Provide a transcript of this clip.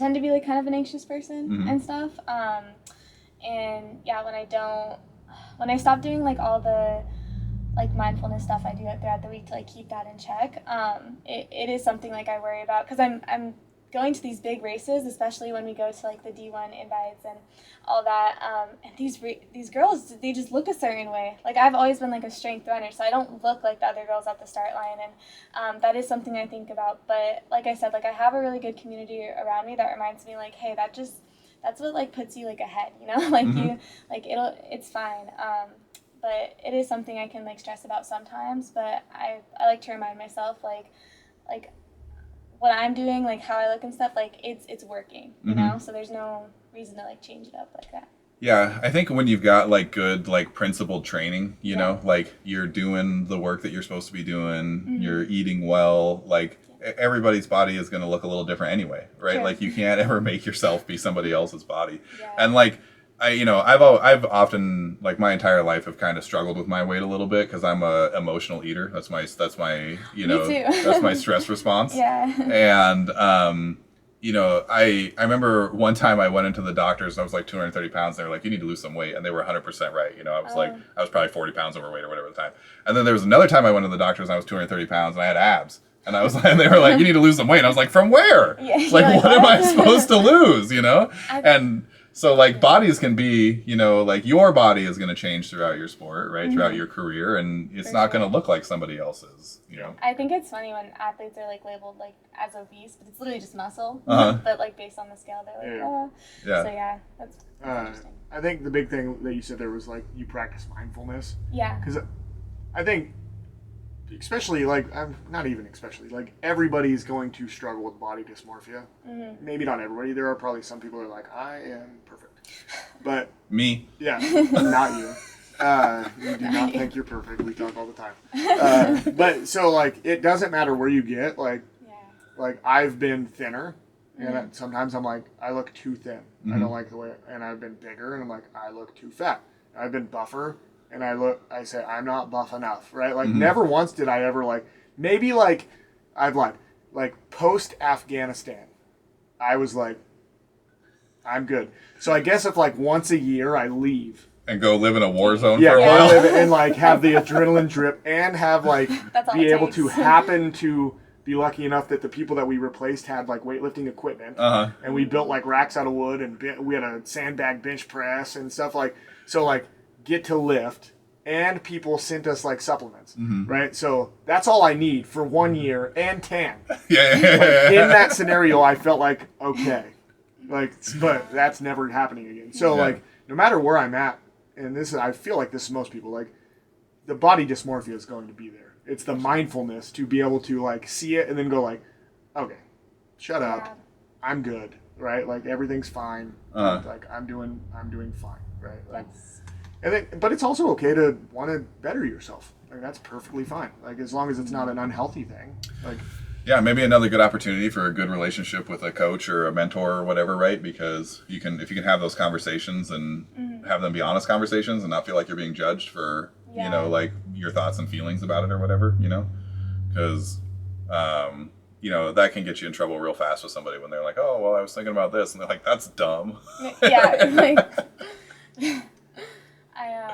tend to be like kind of an anxious person Mm-hmm. and stuff. And yeah, when I stop doing like all the like mindfulness stuff I do throughout the week to like keep that in check, it is something like I worry about, because I'm going to these big races, especially when we go to like the D1 invites and all that. And these girls, they just look a certain way. Like I've always been like a strength runner, so I don't look like the other girls at the start line, and that is something I think about. But like I said, like I have a really good community around me that reminds me like, hey, that's what like puts you like ahead, you know, like Mm-hmm. you like it's fine. But it is something I can like stress about sometimes. But I like to remind myself like what I'm doing, like how I look and stuff, like it's working, you Mm-hmm. know. So there's no reason to like change it up like that. Yeah, I think when you've got like good like principled training, you Yeah. know, like you're doing the work that you're supposed to be doing, Mm-hmm. you're eating well, like everybody's body is going to look a little different anyway, right? Sure. Like you can't ever make yourself be somebody else's body. Yeah. And like I've often like my entire life have kind of struggled with my weight a little bit because I'm a emotional eater. That's my Me too. that's my stress response. Yeah. And I remember one time I went into the doctors and I was like 230 pounds. And they were like, you need to lose some weight. And they were 100% right. You know, I was like, I was probably 40 pounds overweight or whatever at the time. And then there was another time I went to the doctors and I was 230 pounds and I had abs. And I was like, and they were like, you need to lose some weight. And I was like, from where? Yeah, Like, what am I supposed to lose? You know? I- And so like bodies can be, you know, like your body is going to change throughout your sport, right? Throughout your career. And it's For not sure. going to look like somebody else's, you know? I think it's funny when athletes are like labeled like as obese, but it's literally just muscle. Uh-huh. But like based on the scale, they're like, Yeah. oh. Yeah. So yeah, that's interesting. I think the big thing that you said there was like you practice mindfulness, Yeah. because I think, especially like I'm not even especially like everybody's going to struggle with body dysmorphia. Mm-hmm. Maybe not everybody. There are probably some people who are like, I am perfect, but Me. yeah, not you. You do not think you're perfect. We talk all the time. But so like it doesn't matter where you get. Like I've been thinner, and sometimes I'm like I look too thin. I don't like the way. And I've been bigger, and I'm like I look too fat. I've been buffer, and I say I'm not buff enough. Right? Like never once did I ever like maybe like I've like post Afghanistan, I was like I'm good. So I guess if like once a year I leave. And go live in a war zone Yeah, for a go while. live and like have the adrenaline drip and have like That's all be it able takes. to happen to be lucky enough that the people that we replaced had like weightlifting equipment, Uh-huh. and we built like racks out of wood, and we had a sandbag bench press and stuff like so like get to lift, and people sent us like supplements, right? So that's all I need for 1 year and tan. Yeah. In that scenario, I felt like okay, like but that's never happening again. So Yeah. like no matter where I'm at. And this is, I feel like this is most people, like, the body dysmorphia is going to be there. It's the mindfulness to be able to, like, see it and then go, like, okay, shut up. I'm good, right? Like, everything's fine. Like, I'm doing fine, right? Like, and then, but it's also okay to want to better yourself. Like, that's perfectly fine. Like, as long as it's not an unhealthy thing. Like, Yeah, maybe another good opportunity for a good relationship with a coach or a mentor or whatever, right? Because if you can have those conversations and have them be honest conversations and not feel like you're being judged for, you know, like your thoughts and feelings about it or whatever, you know? Because, that can get you in trouble real fast with somebody when they're like, oh, well, I was thinking about this. And they're like, that's dumb. Yeah. Like